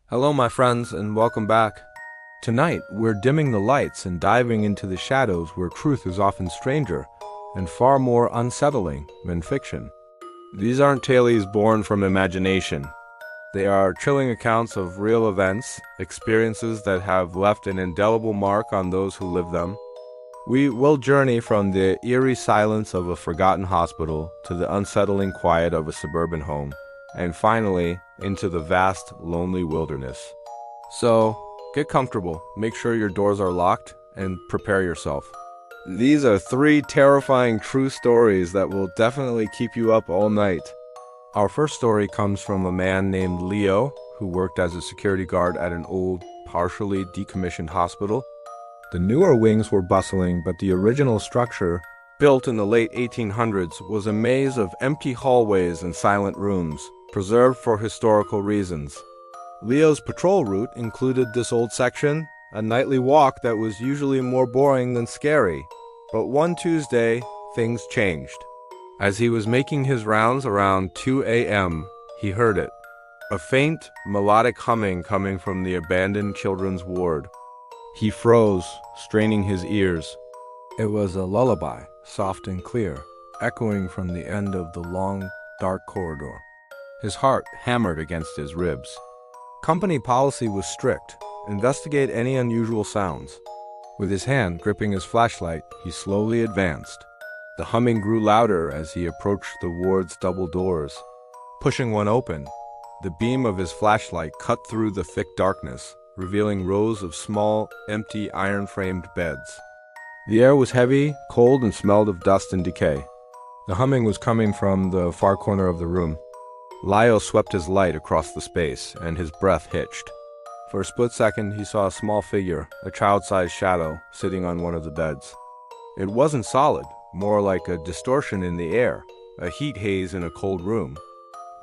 Hello, my friends, and welcome back. Tonight, we're dimming the lights and diving into the shadows where truth is often stranger and far more unsettling than fiction. These aren't tales born from imagination. They are chilling accounts of real events, experiences that have left an indelible mark on those who live them. We will journey from the eerie silence of a forgotten hospital to the unsettling quiet of a suburban home, and finally, into the vast, lonely wilderness. So, get comfortable, make sure your doors are locked, and prepare yourself. These are 3 terrifying true stories that will definitely keep you up all night. Our first story comes from a man named Leo, who worked as a security guard at an old, partially decommissioned hospital. The newer wings were bustling, but the original structure, built in the late 1800s, was a maze of empty hallways and silent rooms, preserved for historical reasons. Leo's patrol route included this old section, a nightly walk that was usually more boring than scary. But one Tuesday, things changed. As he was making his rounds around 2 a.m., he heard it. A faint, melodic humming coming from the abandoned children's ward. He froze, straining his ears. It was a lullaby, soft and clear, echoing from the end of the long, dark corridor. His heart hammered against his ribs. Company policy was strict. Investigate any unusual sounds. With his hand gripping his flashlight, he slowly advanced. The humming grew louder as he approached the ward's double doors. Pushing one open, the beam of his flashlight cut through the thick darkness, revealing rows of small, empty iron-framed beds. The air was heavy, cold, and smelled of dust and decay. The humming was coming from the far corner of the room. Leo swept his light across the space, and his breath hitched. For a split second, he saw a small figure, a child-sized shadow, sitting on one of the beds. It wasn't solid, more like a distortion in the air, a heat haze in a cold room.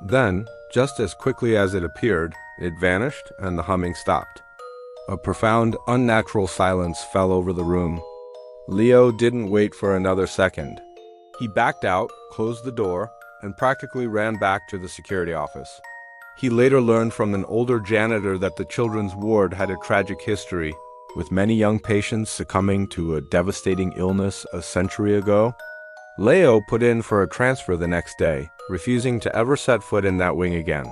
Then, just as quickly as it appeared, it vanished and the humming stopped. A profound, unnatural silence fell over the room. Leo didn't wait for another second. He backed out, closed the door, and practically ran back to the security office. He later learned from an older janitor that the children's ward had a tragic history, with many young patients succumbing to a devastating illness a century ago. Leo put in for a transfer the next day, refusing to ever set foot in that wing again.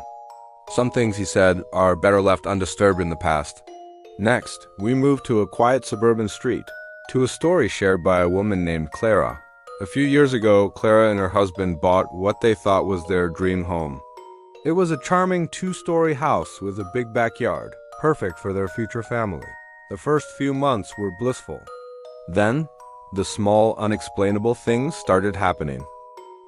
Some things, he said, are better left undisturbed in the past. Next, we moved to a quiet suburban street, to a story shared by a woman named Clara. A few years ago, Clara and her husband bought what they thought was their dream home. It was a charming 2-story house with a big backyard, perfect for their future family. The first few months were blissful. Then, the small, unexplainable things started happening.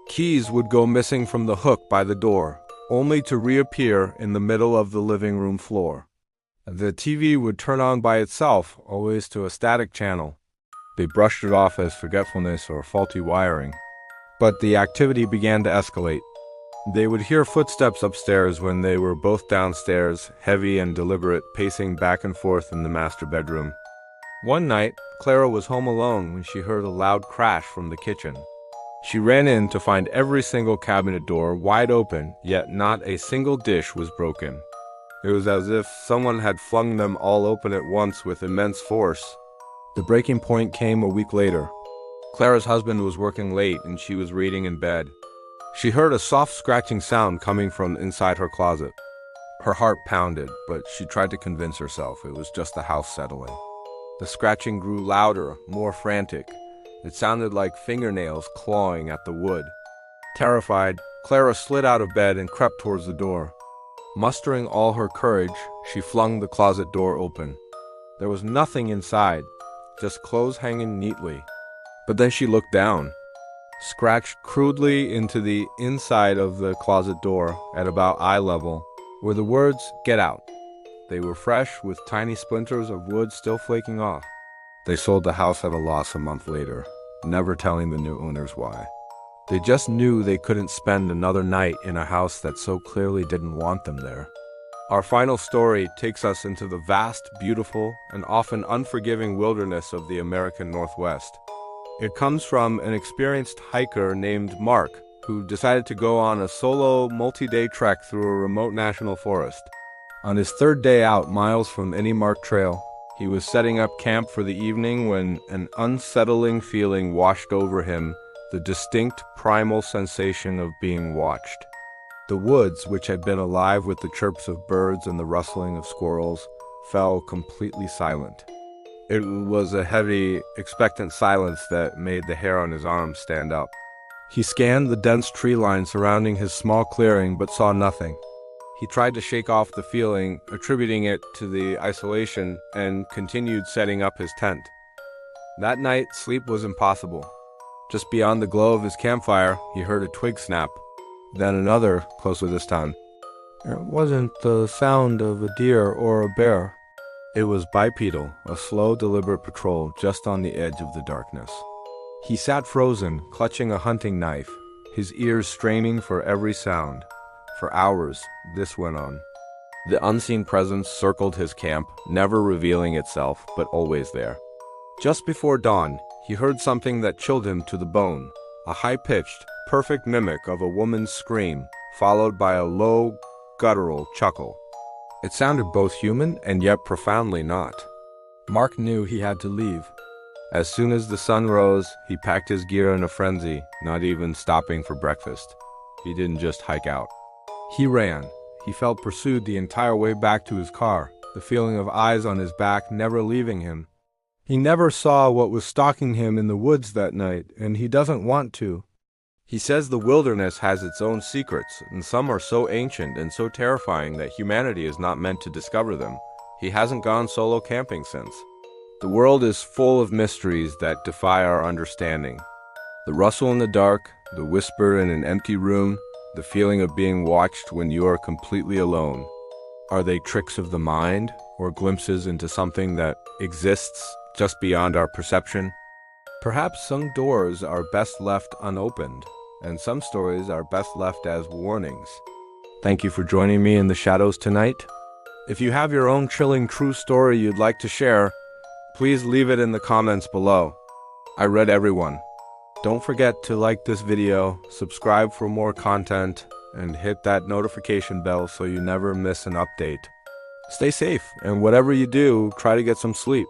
Keys would go missing from the hook by the door, only to reappear in the middle of the living room floor. The TV would turn on by itself, always to a static channel. They brushed it off as forgetfulness or faulty wiring. But the activity began to escalate. They would hear footsteps upstairs when they were both downstairs, heavy and deliberate, pacing back and forth in the master bedroom. One night, Clara was home alone when she heard a loud crash from the kitchen. She ran in to find every single cabinet door wide open, yet not a single dish was broken. It was as if someone had flung them all open at once with immense force. The breaking point came a week later. Clara's husband was working late and she was reading in bed. She heard a soft scratching sound coming from inside her closet. Her heart pounded, but she tried to convince herself it was just the house settling. The scratching grew louder, more frantic. It sounded like fingernails clawing at the wood. Terrified, Clara slid out of bed and crept towards the door. Mustering all her courage, she flung the closet door open. There was nothing inside, just clothes hanging neatly. But then she looked down. Scratched crudely into the inside of the closet door at about eye level were the words, "Get out." They were fresh, with tiny splinters of wood still flaking off. They sold the house at a loss a month later, never telling the new owners why. They just knew they couldn't spend another night in a house that so clearly didn't want them there. Our final story takes us into the vast, beautiful, and often unforgiving wilderness of the American Northwest. It comes from an experienced hiker named Mark, who decided to go on a solo multi-day trek through a remote national forest. On his third day out, miles from any marked trail, he was setting up camp for the evening when an unsettling feeling washed over him, the distinct primal sensation of being watched. The woods, which had been alive with the chirps of birds and the rustling of squirrels, fell completely silent. It was a heavy, expectant silence that made the hair on his arms stand up. He scanned the dense tree line surrounding his small clearing but saw nothing. He tried to shake off the feeling, attributing it to the isolation, and continued setting up his tent. That night, sleep was impossible. Just beyond the glow of his campfire, he heard a twig snap, then another closer this time. It wasn't the sound of a deer or a bear. It was bipedal, a slow, deliberate patrol just on the edge of the darkness. He sat frozen, clutching a hunting knife, his ears straining for every sound. For hours, this went on. The unseen presence circled his camp, never revealing itself, but always there. Just before dawn, he heard something that chilled him to the bone, a high-pitched, perfect mimic of a woman's scream, followed by a low, guttural chuckle. It sounded both human and yet profoundly not. Mark knew he had to leave. As soon as the sun rose, he packed his gear in a frenzy, not even stopping for breakfast. He didn't just hike out. He ran. He felt pursued the entire way back to his car, the feeling of eyes on his back never leaving him. He never saw what was stalking him in the woods that night, and he doesn't want to. He says the wilderness has its own secrets, and some are so ancient and so terrifying that humanity is not meant to discover them. He hasn't gone solo camping since. The world is full of mysteries that defy our understanding. The rustle in the dark, the whisper in an empty room, the feeling of being watched when you are completely alone. Are they tricks of the mind, or glimpses into something that exists just beyond our perception? Perhaps some doors are best left unopened, and some stories are best left as warnings. Thank you for joining me in the shadows tonight. If you have your own chilling true story you'd like to share, please leave it in the comments below. I read everyone. Don't forget to like this video, subscribe for more content, and hit that notification bell so you never miss an update. Stay safe, and whatever you do, try to get some sleep.